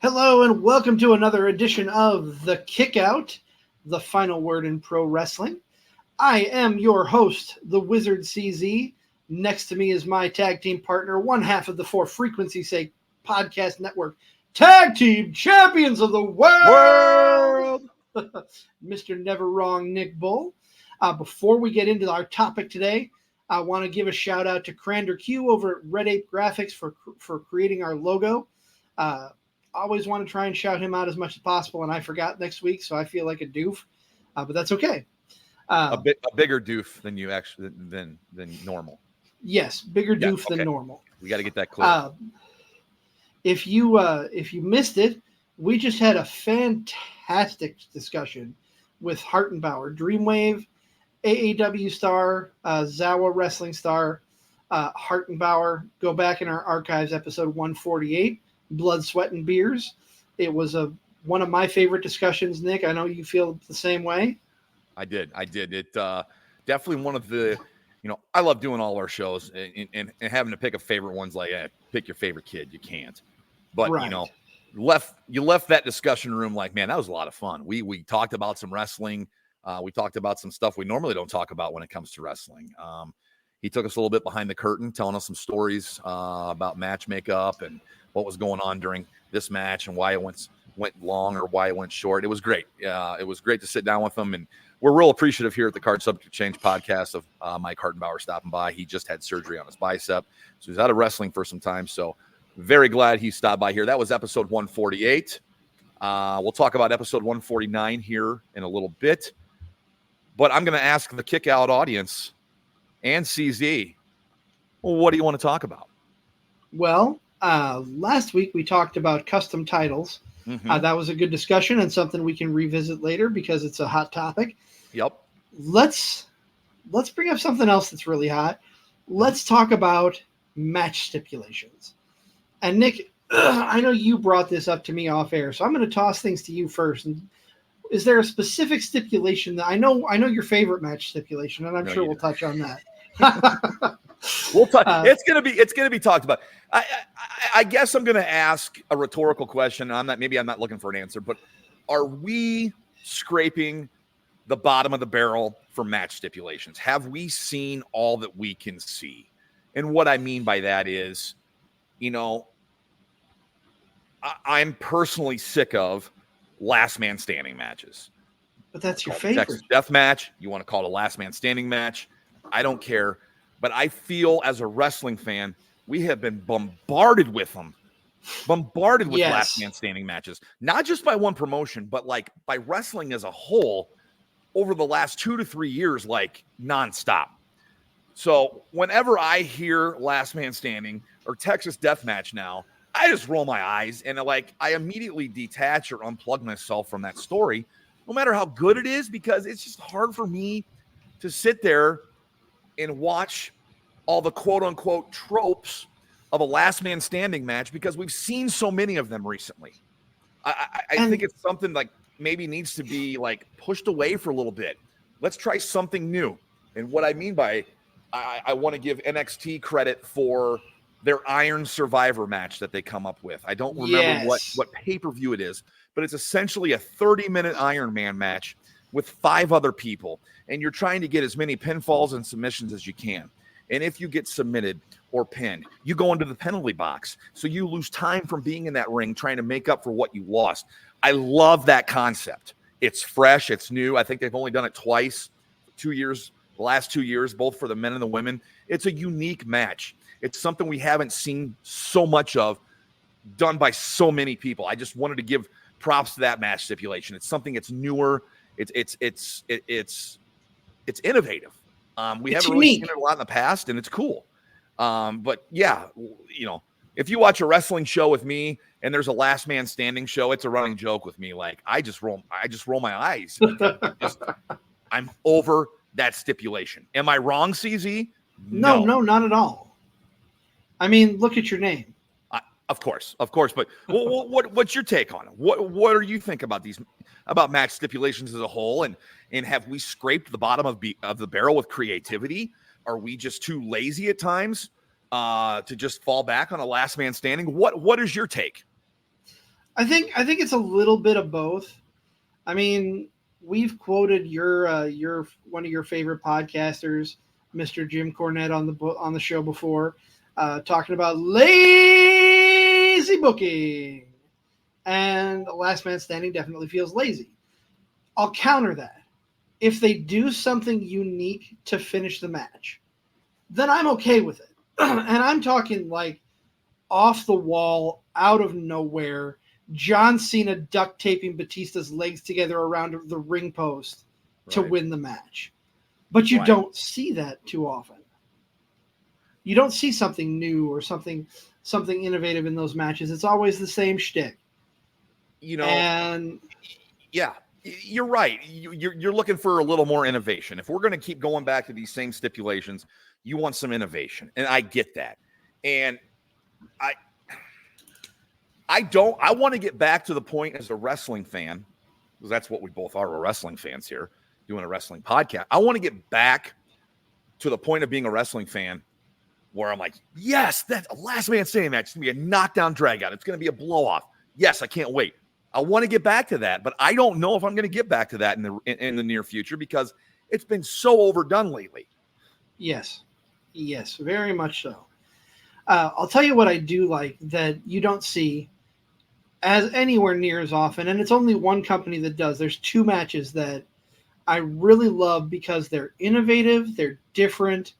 Hello and welcome to another edition of The Kickout, the final word in pro wrestling. I am your host, the Wizard CZ. Next to me is my tag team partner, one half of the For Frequency's Sake podcast network, tag team champions of the world, Mr. Never Wrong Nick Bull. Before we get into our topic today, I want to give a shout out to Crander Q over at Red Ape Graphics for creating our logo. Always want to try and shout him out as much as possible, and I forgot next week, so I feel like a doof, but that's okay. A bigger doof than you actually than normal. Yes, bigger doof than normal. We got to get that clear. If you missed it, we just had a fantastic discussion with Hartenbauer, Dreamwave, AAW star, Zawa wrestling star, Hartenbauer. Go back in our archives, episode 148. Blood, Sweat, and Beers. It was one of my favorite discussions, Nick. I know you feel the same way. I did. It definitely one of the, I love doing all our shows and having to pick a favorite one's like, pick your favorite kid. You can't. But, right. You left that discussion room like, man, that was a lot of fun. We talked about some wrestling. We talked about some stuff we normally don't talk about when it comes to wrestling. He took us a little bit behind the curtain, telling us some stories about match makeup and what was going on during this match and why it went long or why it went short. It was great. It was great to sit down with him, and we're real appreciative here at the Card Subject Change podcast of Mike Hartenbauer stopping by. He just had surgery on his bicep, so he's out of wrestling for some time. So very glad he stopped by here. That was episode 148. We'll talk about episode 149 here in a little bit, but I'm going to ask the Kick Out audience and CZ, well, what do you want to talk about? Well, last week we talked about custom titles. Mm-hmm. That was a good discussion and something we can revisit later because it's a hot topic. Yep. Let's bring up something else that's really hot. Let's talk about match stipulations. And Nick, I know you brought this up to me off air, so I'm going to toss things to you first. And is there a specific stipulation that I know your favorite match stipulation, and I'm sure we'll touch on that. We'll talk. It's gonna be talked about. I guess I'm gonna ask a rhetorical question. I'm not looking for an answer, but are we scraping the bottom of the barrel for match stipulations? Have we seen all that we can see? And what I mean by that is, I'm personally sick of last man standing matches. But that's your favorite. Texas death match. You want to call it a last man standing match? I don't care. But I feel as a wrestling fan, we have been bombarded with them. Bombarded with last man standing matches. Not just by one promotion, but like by wrestling as a whole over the last 2 to 3 years, like nonstop. So whenever I hear last man standing or Texas death match now, I just roll my eyes and I immediately detach or unplug myself from that story, no matter how good it is, because it's just hard for me to sit there and watch all the quote-unquote tropes of a last man standing match because we've seen so many of them recently. I think it's something like maybe needs to be like pushed away for a little bit. Let's try something new. And what I mean by I want to give NXT credit for their Iron Survivor match that they come up with. I don't remember what pay-per-view it is, but it's essentially a 30-minute Iron Man match with 5 other people, and you're trying to get as many pinfalls and submissions as you can. And if you get submitted or pinned, you go into the penalty box. So you lose time from being in that ring trying to make up for what you lost. I love that concept. It's fresh. It's new. I think they've only done it twice, 2 years, the last 2 years, both for the men and the women. It's a unique match. It's something we haven't seen so much of done by so many people. I just wanted to give props to that match stipulation. It's something that's newer. It's innovative. We haven't really seen it a lot in the past, and it's cool. But yeah, if you watch a wrestling show with me and there's a last man standing show, it's a running joke with me. Like I just roll my eyes. I'm over that stipulation. Am I wrong, CZ? No, not at all. I mean, look at your name. Of course. But what's your take on it? What do you think about match stipulations as a whole? And have we scraped the bottom of the barrel with creativity? Are we just too lazy at times to just fall back on a last man standing? What is your take? I think it's a little bit of both. I mean, we've quoted your one of your favorite podcasters, Mr. Jim Cornette, on the show before, talking about lazy booking, and the Last Man Standing definitely feels lazy. I'll counter that. If they do something unique to finish the match, then I'm okay with it. And I'm talking like off the wall, out of nowhere, John Cena duct taping Batista's legs together around the ring post to win the match. But you don't see that too often. You don't see something new or something innovative in those matches. It's always the same shtick. And yeah, you're right. You're looking for a little more innovation. If we're going to keep going back to these same stipulations, you want some innovation, and I get that. And I want to get back to the point as a wrestling fan, because that's what we both are. We're wrestling fans here doing a wrestling podcast. I want to get back to the point of being a wrestling fan where I'm like, yes, that's a Last Man Standing match. It's going to be a knockdown drag out. It's going to be a blow off. Yes, I can't wait. I want to get back to that, but I don't know if I'm going to get back to that in the near future because it's been so overdone lately. Yes, very much so. I'll tell you what I do like that you don't see as anywhere near as often, and it's only one company that does. There's two matches that I really love because they're innovative, they're different,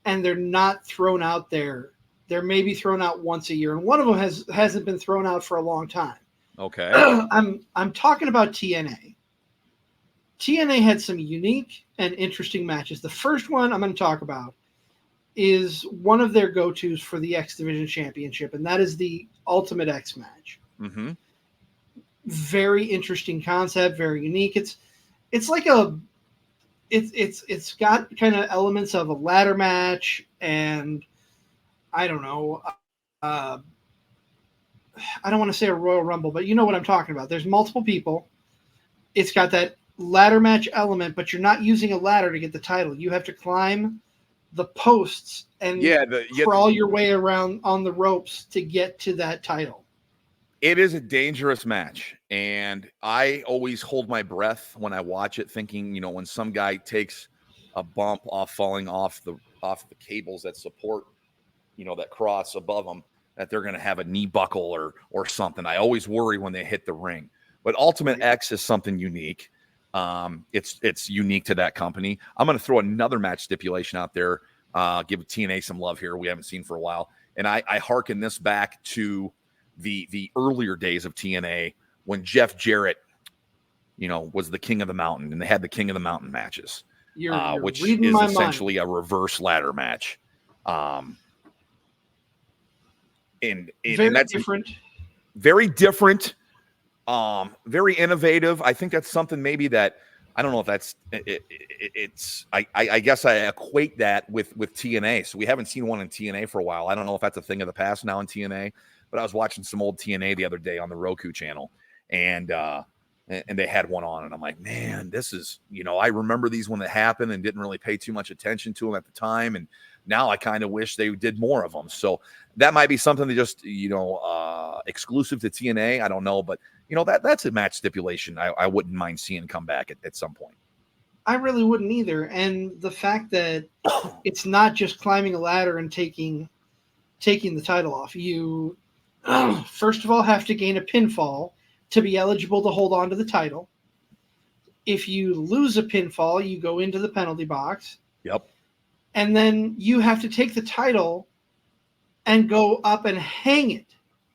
and they're not thrown out there. They're maybe thrown out once a year, and one of them hasn't been thrown out for a long time. Okay. I'm talking about TNA. TNA had some unique and interesting matches. The first one I'm going to talk about is one of their go-tos for the X Division Championship, and that is the Ultimate X match. Mm-hmm. Very interesting concept, very unique. It's got kind of elements of a ladder match, and I don't know. I don't want to say a Royal Rumble, but you know what I'm talking about. There's multiple people. It's got that ladder match element, but you're not using a ladder to get the title. You have to climb the posts and crawl your way around on the ropes to get to that title. It is a dangerous match, and I always hold my breath when I watch it, thinking, when some guy takes a bump falling off the cables that support, that cross above them, that they're going to have a knee buckle or something. I always worry when they hit the ring. But Ultimate X is something unique. It's unique to that company. I'm going to throw another match stipulation out there. Give TNA some love here we haven't seen for a while, and I hearken this back to the earlier days of TNA when Jeff Jarrett, was the King of the Mountain, and they had the King of the Mountain matches, which is essentially a reverse ladder match. And that's different. Very different, very innovative. I think that's something maybe that I don't know if that's it's. I guess I equate that with TNA. So we haven't seen one in TNA for a while. I don't know if that's a thing of the past now in TNA. But I was watching some old TNA the other day on the Roku channel, and they had one on, and I'm like, man, this is, I remember these when they happened and didn't really pay too much attention to them at the time, and now I kind of wish they did more of them. So that might be something that just, exclusive to TNA. I don't know, but that's a match stipulation I wouldn't mind seeing come back at some point. I really wouldn't either, and the fact that it's not just climbing a ladder and taking the title off. You first of all have to gain a pinfall to be eligible to hold on to the title. If you lose a pinfall, you go into the penalty box. Yep. And then you have to take the title and go up and hang it.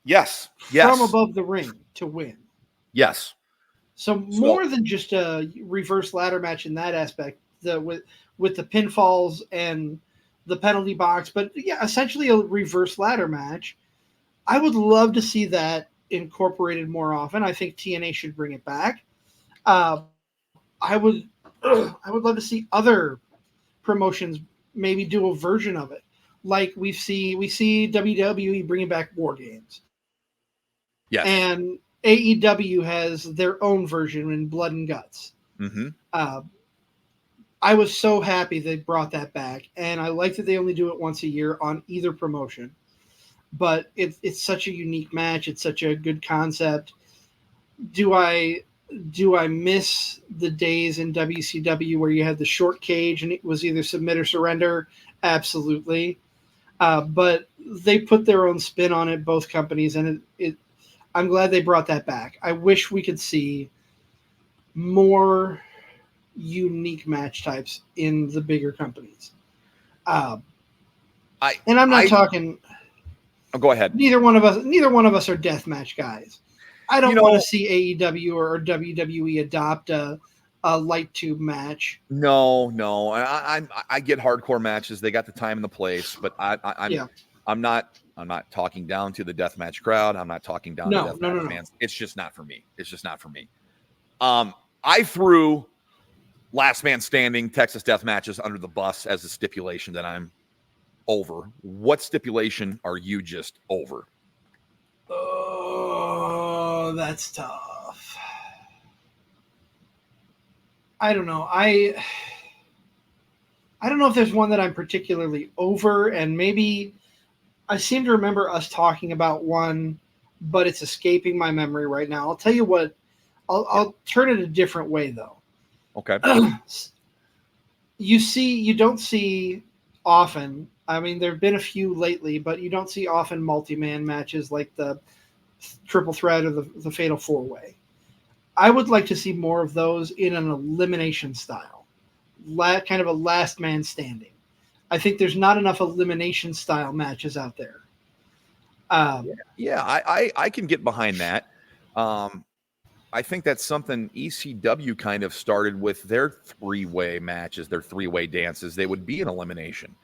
Yes. From above the ring to win. Yes. So more than just a reverse ladder match in that aspect, with the pinfalls and the penalty box, but yeah, essentially a reverse ladder match. I would love to see that incorporated more often. I think TNA should bring it back. I would love to see other promotions maybe do a version of it, like we see WWE bringing back War Games. Yes. And AEW has their own version in Blood and Guts. Mm-hmm. I was so happy they brought that back, and I like that they only do it once a year on either promotion. But it's such a unique match. It's such a good concept. Do I miss the days in WCW where you had the short cage and it was either submit or surrender? Absolutely. But they put their own spin on it, both companies, and I'm glad they brought that back. I wish we could see more unique match types in the bigger companies. And I'm not talking. Oh, go ahead. Neither one of us are deathmatch guys. I don't want to see AEW or WWE adopt a light tube match. No. I get hardcore matches. They got the time and the place, but I'm not talking down to the deathmatch crowd. I'm not talking down to deathmatch fans. It's just not for me. I threw last man standing Texas death matches under the bus as a stipulation that I'm over. What stipulation are you just over? Oh, that's tough. I don't know. I don't know if there's one that I'm particularly over, and maybe I seem to remember us talking about one, but it's escaping my memory right now. I'll tell you what. I'll turn it a different way though. Okay. You don't see often. I mean, there have been a few lately, but you don't see often multi-man matches like the triple threat or the fatal four-way. I would like to see more of those in an elimination style, kind of a last man standing. I think there's not enough elimination style matches out there. I can get behind that. I think that's something ECW kind of started with their three-way matches, their three-way dances. They would be an elimination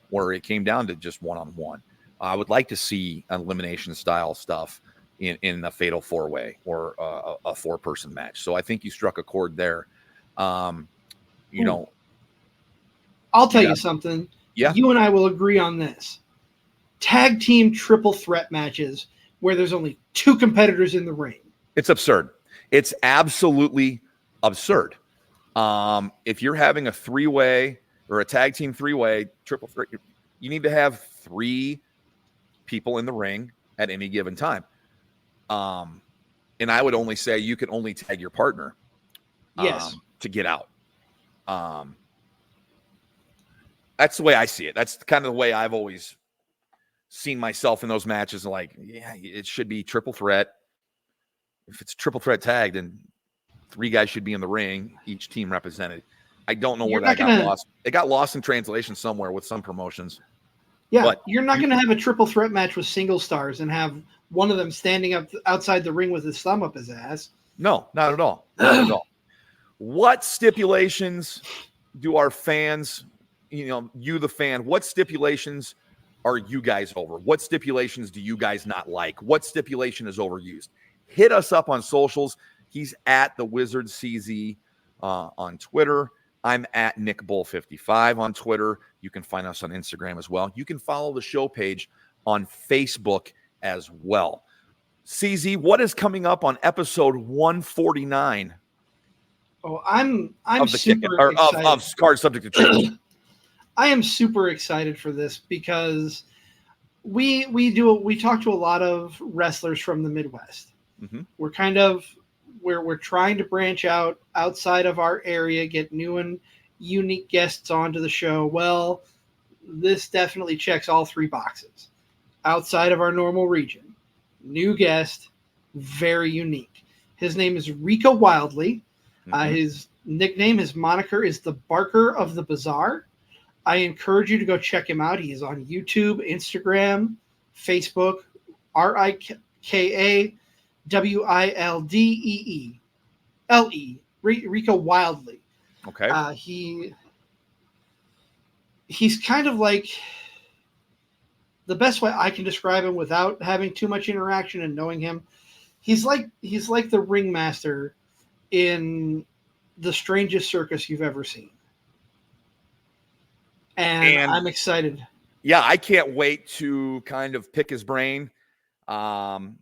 where it came down to just one-on-one. I would like to see elimination style stuff in a fatal four-way or a four-person match. So I think you struck a chord there. I'll tell you something. Yeah. You and I will agree on this. Tag team triple threat matches where there's only two competitors in the ring. It's absurd. It's absolutely absurd. If you're having a three-way or a tag team three-way triple threat, you need to have three people in the ring at any given time. And I would only say you can only tag your partner to get out. That's the way I see it. That's kind of the way I've always seen myself in those matches. Like, yeah, it should be triple threat. If it's triple threat tag, then three guys should be in the ring, each team represented. I don't know where that got lost. It got lost in translation somewhere with some promotions. Yeah, but you're not going to have a triple threat match with single stars and have one of them standing up outside the ring with his thumb up his ass. No, not at all. Not at all. What stipulations do our fans, you the fan, what stipulations are you guys over? What stipulations do you guys not like? What stipulation is overused? Hit us up on socials. He's at the Wizard CZ on Twitter. I'm at NickBull55 on Twitter. You can find us on Instagram as well. You can follow the show page on Facebook as well. CZ, what is coming up on episode 149? Oh, I'm super excited. Of Card Subject to Change. I am super excited for this because we talk to a lot of wrestlers from the Midwest. Mm-hmm. We're trying to branch out outside of our area, get new and unique guests onto the show. Well, this definitely checks all three boxes. Outside of our normal region, new guest, very unique. His name is Rico Wildly. Mm-hmm. His nickname, his moniker is the Barker of the Bazaar. I encourage you to go check him out. He is on YouTube, Instagram, Facebook, RIKA WILDEELE, Rico Wildly. Okay. He's kind of like, the best way I can describe him without having too much interaction and knowing him, he's like the ringmaster in the strangest circus you've ever seen. And I'm excited. Yeah, I can't wait to kind of pick his brain on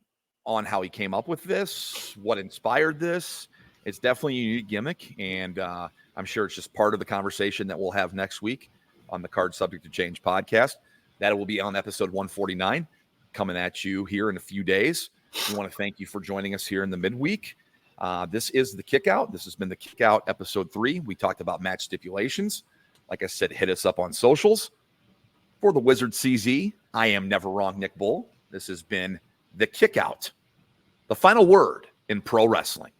how he came up with this, what inspired this. It's definitely a unique gimmick, and I'm sure it's just part of the conversation that we'll have next week on the Card Subject to Change podcast. That will be on episode 149, coming at you here in a few days. We want to thank you for joining us here in the midweek. This is the Kickout. This has been the Kickout episode 3. We talked about match stipulations. Like I said, hit us up on socials. For the Wizard CZ, I am Never Wrong Nick Bull. This has been the Kickout, the final word in pro wrestling.